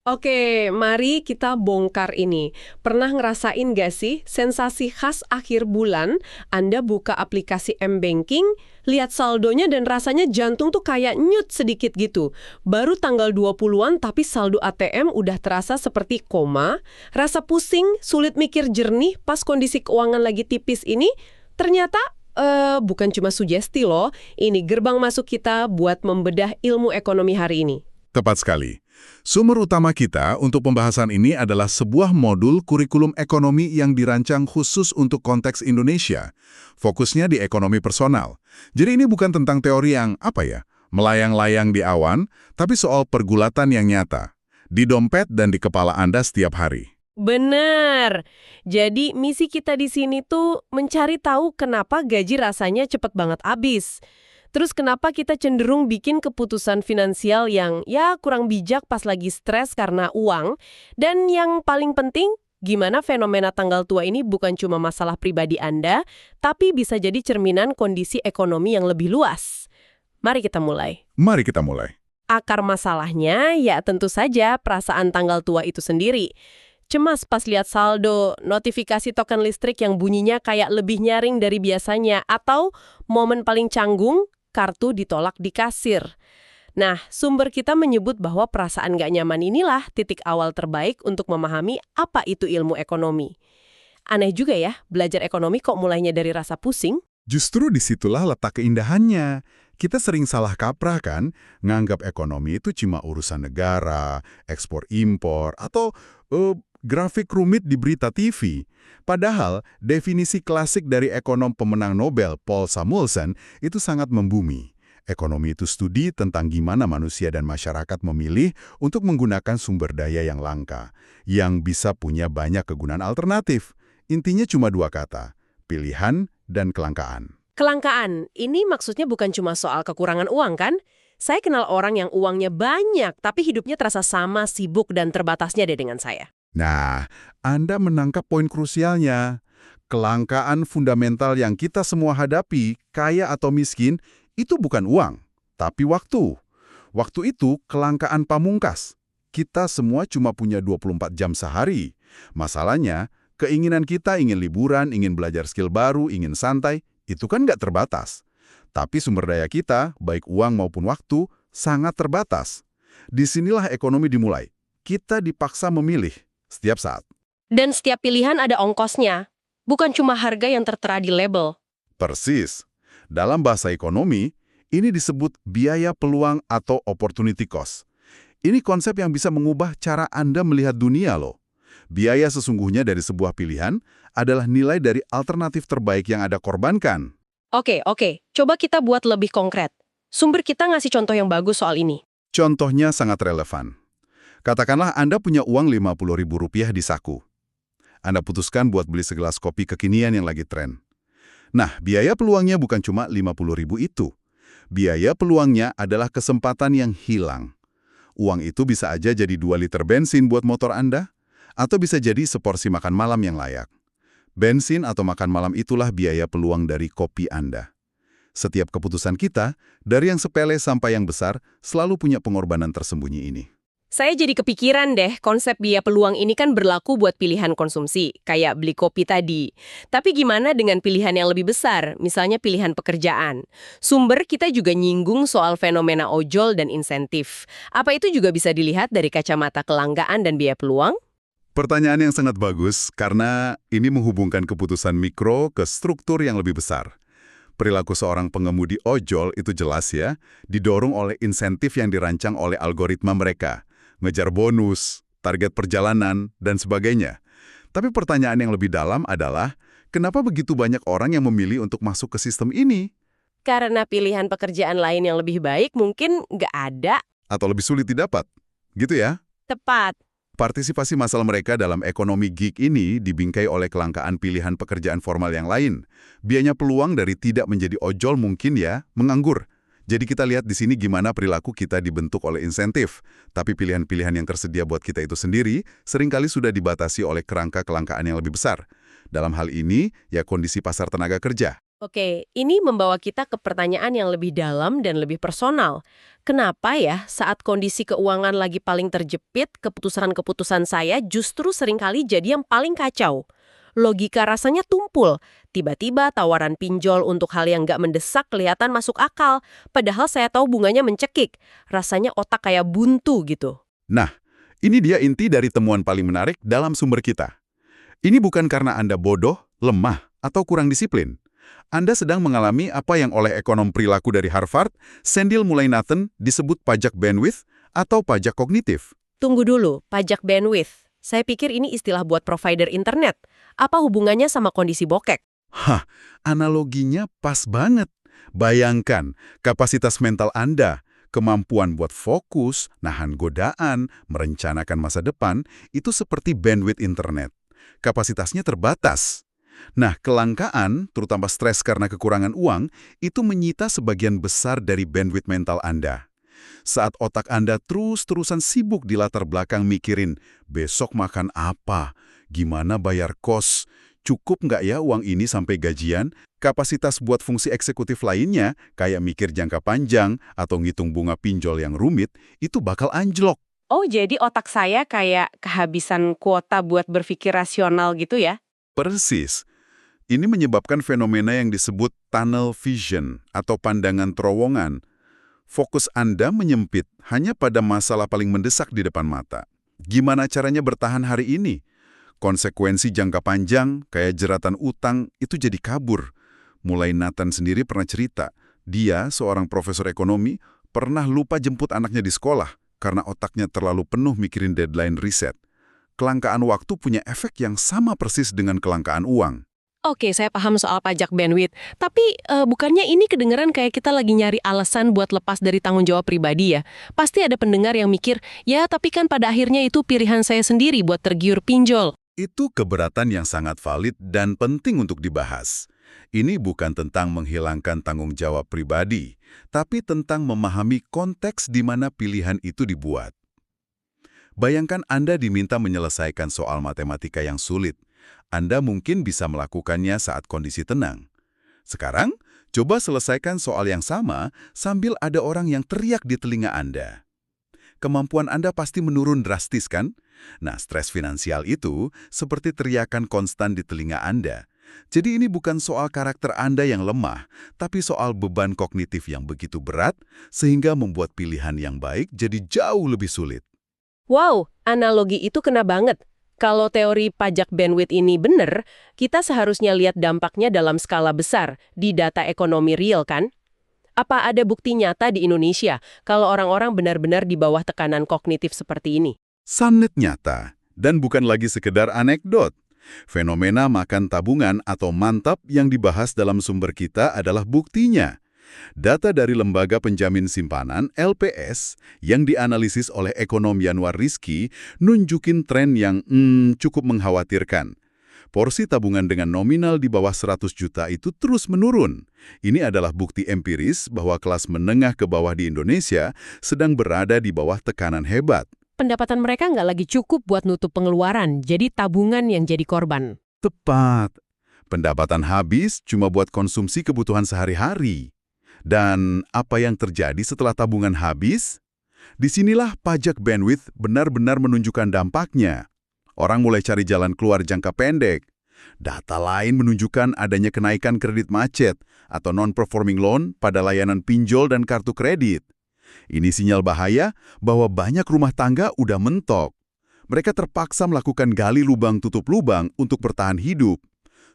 Oke, mari kita bongkar ini. Pernah ngerasain gak sih sensasi khas akhir bulan, Anda buka aplikasi M-Banking, lihat saldonya dan rasanya jantung tuh kayak nyut sedikit gitu. Baru tanggal 20-an tapi saldo ATM udah terasa seperti koma, rasa pusing, sulit mikir jernih pas kondisi keuangan lagi tipis ini, ternyata bukan cuma sugesti loh, ini gerbang masuk kita buat membedah ilmu ekonomi hari ini. Tepat sekali. Sumber utama kita untuk pembahasan ini adalah sebuah modul kurikulum ekonomi yang dirancang khusus untuk konteks Indonesia. Fokusnya di ekonomi personal. Jadi ini bukan tentang teori yang, melayang-layang di awan, tapi soal pergulatan yang nyata. Di dompet dan di kepala Anda setiap hari. Bener. Jadi misi kita di sini tuh mencari tahu kenapa gaji rasanya cepet banget habis. Terus kenapa kita cenderung bikin keputusan finansial yang kurang bijak pas lagi stres karena uang. Dan yang paling penting, gimana fenomena tanggal tua ini bukan cuma masalah pribadi Anda, tapi bisa jadi cerminan kondisi ekonomi yang lebih luas. Mari kita mulai. Mari kita mulai. Akar masalahnya ya tentu saja perasaan tanggal tua itu sendiri. Cemas pas lihat saldo, notifikasi token listrik yang bunyinya kayak lebih nyaring dari biasanya, atau momen paling canggung, kartu ditolak di kasir. Nah, sumber kita menyebut bahwa perasaan gak nyaman inilah titik awal terbaik untuk memahami apa itu ilmu ekonomi. Aneh juga ya, belajar ekonomi kok mulainya dari rasa pusing? Justru disitulah letak keindahannya. Kita sering salah kaprah kan, nganggap ekonomi itu cuma urusan negara, ekspor-impor, atau grafik rumit di berita TV. Padahal, definisi klasik dari ekonom pemenang Nobel Paul Samuelson itu sangat membumi. Ekonomi itu studi tentang gimana manusia dan masyarakat memilih untuk menggunakan sumber daya yang langka, yang bisa punya banyak kegunaan alternatif. Intinya cuma dua kata, pilihan dan kelangkaan. Kelangkaan, ini maksudnya bukan cuma soal kekurangan uang kan? Saya kenal orang yang uangnya banyak, tapi hidupnya terasa sama sibuk dan terbatasnya deh dengan saya. Nah, Anda menangkap poin krusialnya. Kelangkaan fundamental yang kita semua hadapi, kaya atau miskin, itu bukan uang, tapi waktu. Waktu itu kelangkaan pamungkas. Kita semua cuma punya 24 jam sehari. Masalahnya, keinginan kita ingin liburan, ingin belajar skill baru, ingin santai, itu kan nggak terbatas. Tapi sumber daya kita, baik uang maupun waktu, sangat terbatas. Disinilah ekonomi dimulai. Kita dipaksa memilih setiap saat. Dan setiap pilihan ada ongkosnya, bukan cuma harga yang tertera di label. Persis. Dalam bahasa ekonomi, ini disebut biaya peluang atau opportunity cost. Ini konsep yang bisa mengubah cara Anda melihat dunia loh. Biaya sesungguhnya dari sebuah pilihan adalah nilai dari alternatif terbaik yang Anda korbankan. Oke. Coba kita buat lebih konkret. Sumber kita ngasih contoh yang bagus soal ini. Contohnya sangat relevan. Katakanlah Anda punya uang Rp50.000 di saku. Anda putuskan buat beli segelas kopi kekinian yang lagi tren. Nah, biaya peluangnya bukan cuma Rp50.000 itu. Biaya peluangnya adalah kesempatan yang hilang. Uang itu bisa aja jadi 2 liter bensin buat motor Anda, atau bisa jadi seporsi makan malam yang layak. Bensin atau makan malam itulah biaya peluang dari kopi Anda. Setiap keputusan kita, dari yang sepele sampai yang besar, selalu punya pengorbanan tersembunyi ini. Saya jadi kepikiran deh, konsep biaya peluang ini kan berlaku buat pilihan konsumsi, kayak beli kopi tadi. Tapi gimana dengan pilihan yang lebih besar, misalnya pilihan pekerjaan? Sumber kita juga nyinggung soal fenomena ojol dan insentif. Apa itu juga bisa dilihat dari kacamata kelangkaan dan biaya peluang? Pertanyaan yang sangat bagus, karena ini menghubungkan keputusan mikro ke struktur yang lebih besar. Perilaku seorang pengemudi ojol itu jelas ya, didorong oleh insentif yang dirancang oleh algoritma mereka. Ngejar bonus, target perjalanan, dan sebagainya. Tapi pertanyaan yang lebih dalam adalah, kenapa begitu banyak orang yang memilih untuk masuk ke sistem ini? Karena pilihan pekerjaan lain yang lebih baik mungkin nggak ada. Atau lebih sulit didapat? Gitu ya? Tepat. Partisipasi massal mereka dalam ekonomi gig ini dibingkai oleh kelangkaan pilihan pekerjaan formal yang lain. Biayanya peluang dari tidak menjadi ojol mungkin ya, menganggur. Jadi kita lihat di sini gimana perilaku kita dibentuk oleh insentif. Tapi pilihan-pilihan yang tersedia buat kita itu sendiri seringkali sudah dibatasi oleh kerangka kelangkaan yang lebih besar. Dalam hal ini, ya kondisi pasar tenaga kerja. Oke, ini membawa kita ke pertanyaan yang lebih dalam dan lebih personal. Kenapa ya saat kondisi keuangan lagi paling terjepit, keputusan-keputusan saya justru seringkali jadi yang paling kacau? Logika rasanya tumpul. Tiba-tiba tawaran pinjol untuk hal yang nggak mendesak kelihatan masuk akal. Padahal saya tahu bunganya mencekik. Rasanya otak kayak buntu gitu. Nah, ini dia inti dari temuan paling menarik dalam sumber kita. Ini bukan karena Anda bodoh, lemah, atau kurang disiplin. Anda sedang mengalami apa yang oleh ekonom perilaku dari Harvard, Sendil Mullainathan, disebut pajak bandwidth atau pajak kognitif. Tunggu dulu, pajak bandwidth. Saya pikir ini istilah buat provider internet. Apa hubungannya sama kondisi bokek? Hah, analoginya pas banget. Bayangkan, kapasitas mental Anda, kemampuan buat fokus, nahan godaan, merencanakan masa depan, itu seperti bandwidth internet. Kapasitasnya terbatas. Nah, kelangkaan, terutama stres karena kekurangan uang, itu menyita sebagian besar dari bandwidth mental Anda. Saat otak Anda terus-terusan sibuk di latar belakang mikirin, besok makan apa, gimana bayar kos, cukup nggak ya uang ini sampai gajian, kapasitas buat fungsi eksekutif lainnya, kayak mikir jangka panjang atau ngitung bunga pinjol yang rumit, itu bakal anjlok. Oh, jadi otak saya kayak kehabisan kuota buat berpikir rasional gitu ya? Persis. Ini menyebabkan fenomena yang disebut tunnel vision atau pandangan terowongan. Fokus Anda menyempit hanya pada masalah paling mendesak di depan mata. Gimana caranya bertahan hari ini? Konsekuensi jangka panjang, kayak jeratan utang, itu jadi kabur. Mulai Nathan sendiri pernah cerita, dia, seorang profesor ekonomi, pernah lupa jemput anaknya di sekolah karena otaknya terlalu penuh mikirin deadline riset. Kelangkaan waktu punya efek yang sama persis dengan kelangkaan uang. Oke, saya paham soal pajak bandwidth. Tapi bukannya ini kedengeran kayak kita lagi nyari alasan buat lepas dari tanggung jawab pribadi ya? Pasti ada pendengar yang mikir, ya tapi kan pada akhirnya itu pilihan saya sendiri buat tergiur pinjol. Itu keberatan yang sangat valid dan penting untuk dibahas. Ini bukan tentang menghilangkan tanggung jawab pribadi, tapi tentang memahami konteks di mana pilihan itu dibuat. Bayangkan Anda diminta menyelesaikan soal matematika yang sulit. Anda mungkin bisa melakukannya saat kondisi tenang. Sekarang, coba selesaikan soal yang sama sambil ada orang yang teriak di telinga Anda. Kemampuan Anda pasti menurun drastis, kan? Nah, stres finansial itu seperti teriakan konstan di telinga Anda. Jadi ini bukan soal karakter Anda yang lemah, tapi soal beban kognitif yang begitu berat, sehingga membuat pilihan yang baik jadi jauh lebih sulit. Wow, analogi itu kena banget. Kalau teori pajak bandwidth ini benar, kita seharusnya lihat dampaknya dalam skala besar di data ekonomi real kan? Apa ada bukti nyata di Indonesia kalau orang-orang benar-benar di bawah tekanan kognitif seperti ini? Sangat nyata, dan bukan lagi sekedar anekdot. Fenomena makan tabungan atau mantap yang dibahas dalam sumber kita adalah buktinya. Data dari Lembaga Penjamin Simpanan (LPS) yang dianalisis oleh ekonom Yanuar Rizky nunjukin tren yang cukup mengkhawatirkan. Porsi tabungan dengan nominal di bawah 100 juta itu terus menurun. Ini adalah bukti empiris bahwa kelas menengah ke bawah di Indonesia sedang berada di bawah tekanan hebat. Pendapatan mereka nggak lagi cukup buat nutup pengeluaran, jadi tabungan yang jadi korban. Tepat. Pendapatan habis cuma buat konsumsi kebutuhan sehari-hari. Dan apa yang terjadi setelah tabungan habis? Disinilah pajak bandwidth benar-benar menunjukkan dampaknya. Orang mulai cari jalan keluar jangka pendek. Data lain menunjukkan adanya kenaikan kredit macet atau non-performing loan pada layanan pinjol dan kartu kredit. Ini sinyal bahaya bahwa banyak rumah tangga udah mentok. Mereka terpaksa melakukan gali lubang tutup lubang untuk bertahan hidup.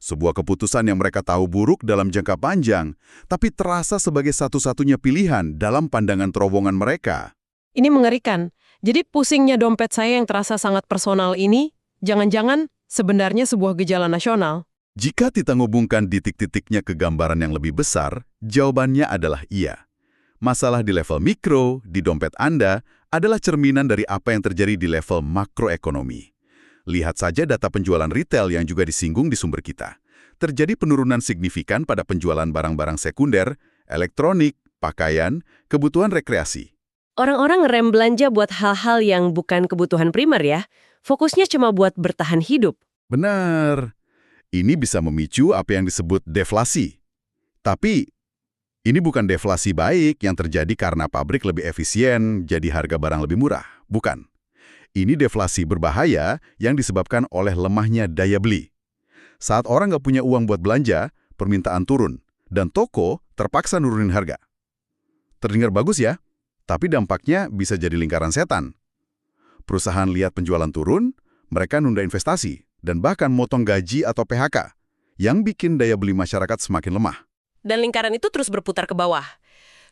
Sebuah keputusan yang mereka tahu buruk dalam jangka panjang, tapi terasa sebagai satu-satunya pilihan dalam pandangan terowongan mereka. Ini mengerikan. Jadi pusingnya dompet saya yang terasa sangat personal ini, jangan-jangan sebenarnya sebuah gejala nasional. Jika kita ngubungkan titik-titiknya ke gambaran yang lebih besar, jawabannya adalah iya. Masalah di level mikro, di dompet Anda, adalah cerminan dari apa yang terjadi di level makroekonomi. Lihat saja data penjualan retail yang juga disinggung di sumber kita. Terjadi penurunan signifikan pada penjualan barang-barang sekunder, elektronik, pakaian, kebutuhan rekreasi. Orang-orang ngerem belanja buat hal-hal yang bukan kebutuhan primer ya. Fokusnya cuma buat bertahan hidup. Benar. Ini bisa memicu apa yang disebut deflasi. Tapi ini bukan deflasi baik yang terjadi karena pabrik lebih efisien, jadi harga barang lebih murah. Bukan. Ini deflasi berbahaya yang disebabkan oleh lemahnya daya beli. Saat orang nggak punya uang buat belanja, permintaan turun, dan toko terpaksa nurunin harga. Terdengar bagus ya, tapi dampaknya bisa jadi lingkaran setan. Perusahaan lihat penjualan turun, mereka nunda investasi, dan bahkan motong gaji atau PHK, yang bikin daya beli masyarakat semakin lemah. Dan lingkaran itu terus berputar ke bawah.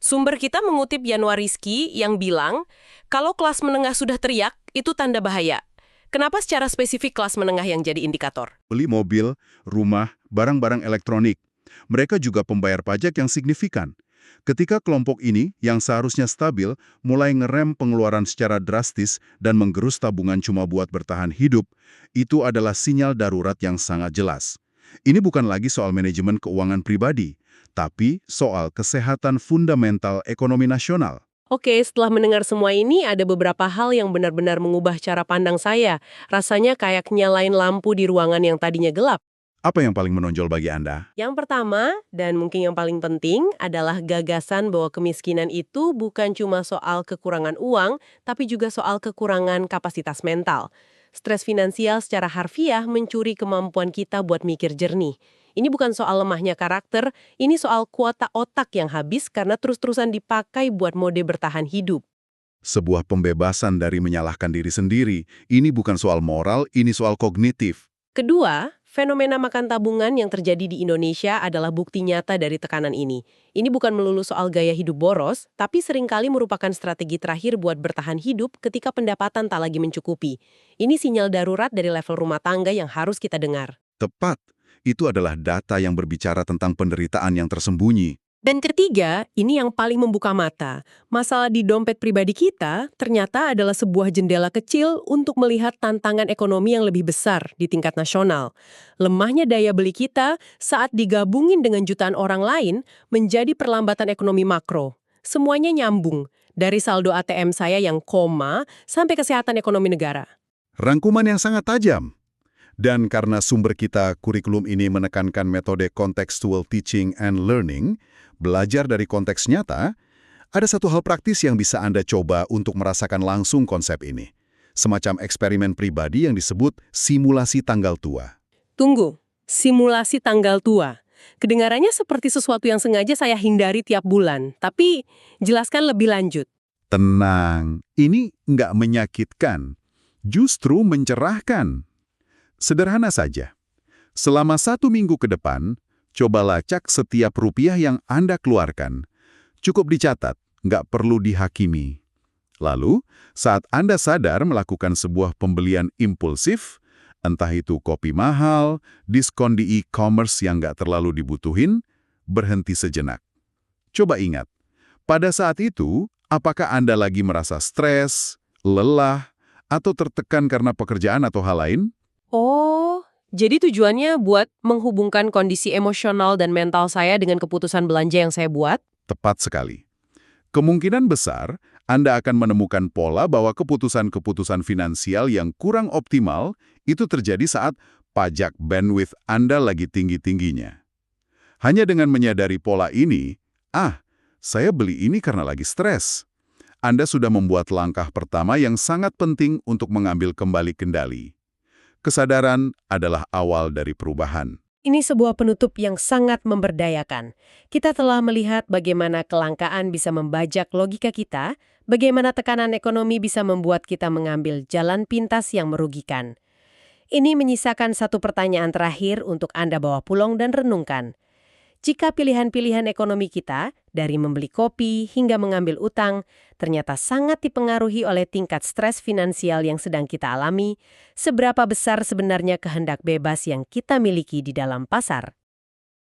Sumber kita mengutip Yanuar Rizky yang bilang, kalau kelas menengah sudah teriak, itu tanda bahaya. Kenapa secara spesifik kelas menengah yang jadi indikator? Beli mobil, rumah, barang-barang elektronik. Mereka juga pembayar pajak yang signifikan. Ketika kelompok ini, yang seharusnya stabil, mulai ngerem pengeluaran secara drastis dan menggerus tabungan cuma buat bertahan hidup, itu adalah sinyal darurat yang sangat jelas. Ini bukan lagi soal manajemen keuangan pribadi, tapi soal kesehatan fundamental ekonomi nasional. Oke, setelah mendengar semua ini, ada beberapa hal yang benar-benar mengubah cara pandang saya. Rasanya kayak nyalain lampu di ruangan yang tadinya gelap. Apa yang paling menonjol bagi Anda? Yang pertama, dan mungkin yang paling penting, adalah gagasan bahwa kemiskinan itu bukan cuma soal kekurangan uang, tapi juga soal kekurangan kapasitas mental. Stres finansial secara harfiah mencuri kemampuan kita buat mikir jernih. Ini bukan soal lemahnya karakter, ini soal kuota otak yang habis karena terus-terusan dipakai buat mode bertahan hidup. Sebuah pembebasan dari menyalahkan diri sendiri. Ini bukan soal moral, ini soal kognitif. Kedua, fenomena makan tabungan yang terjadi di Indonesia adalah bukti nyata dari tekanan ini. Ini bukan melulu soal gaya hidup boros, tapi seringkali merupakan strategi terakhir buat bertahan hidup ketika pendapatan tak lagi mencukupi. Ini sinyal darurat dari level rumah tangga yang harus kita dengar. Tepat. Itu adalah data yang berbicara tentang penderitaan yang tersembunyi. Dan ketiga, ini yang paling membuka mata. Masalah di dompet pribadi kita ternyata adalah sebuah jendela kecil untuk melihat tantangan ekonomi yang lebih besar di tingkat nasional. Lemahnya daya beli kita saat digabungin dengan jutaan orang lain menjadi perlambatan ekonomi makro. Semuanya nyambung, dari saldo ATM saya yang koma sampai kesehatan ekonomi negara. Rangkuman yang sangat tajam. Dan karena sumber kita kurikulum ini menekankan metode contextual teaching and learning, belajar dari konteks nyata, ada satu hal praktis yang bisa Anda coba untuk merasakan langsung konsep ini. Semacam eksperimen pribadi yang disebut simulasi tanggal tua. Tunggu, simulasi tanggal tua. Kedengarannya seperti sesuatu yang sengaja saya hindari tiap bulan, tapi jelaskan lebih lanjut. Tenang, ini nggak menyakitkan, justru mencerahkan. Sederhana saja. Selama 1 minggu ke depan, coba lacak setiap rupiah yang Anda keluarkan. Cukup dicatat, nggak perlu dihakimi. Lalu, saat Anda sadar melakukan sebuah pembelian impulsif, entah itu kopi mahal, diskon di e-commerce yang nggak terlalu dibutuhin, berhenti sejenak. Coba ingat, pada saat itu, apakah Anda lagi merasa stres, lelah, atau tertekan karena pekerjaan atau hal lain? Oh, jadi tujuannya buat menghubungkan kondisi emosional dan mental saya dengan keputusan belanja yang saya buat? Tepat sekali. Kemungkinan besar, Anda akan menemukan pola bahwa keputusan-keputusan finansial yang kurang optimal itu terjadi saat pajak bandwidth Anda lagi tinggi-tingginya. Hanya dengan menyadari pola ini, saya beli ini karena lagi stres. Anda sudah membuat langkah pertama yang sangat penting untuk mengambil kembali kendali. Kesadaran adalah awal dari perubahan. Ini sebuah penutup yang sangat memberdayakan. Kita telah melihat bagaimana kelangkaan bisa membajak logika kita, bagaimana tekanan ekonomi bisa membuat kita mengambil jalan pintas yang merugikan. Ini menyisakan satu pertanyaan terakhir untuk Anda bawa pulang dan renungkan. Jika pilihan-pilihan ekonomi kita, dari membeli kopi hingga mengambil utang, ternyata sangat dipengaruhi oleh tingkat stres finansial yang sedang kita alami, seberapa besar sebenarnya kehendak bebas yang kita miliki di dalam pasar?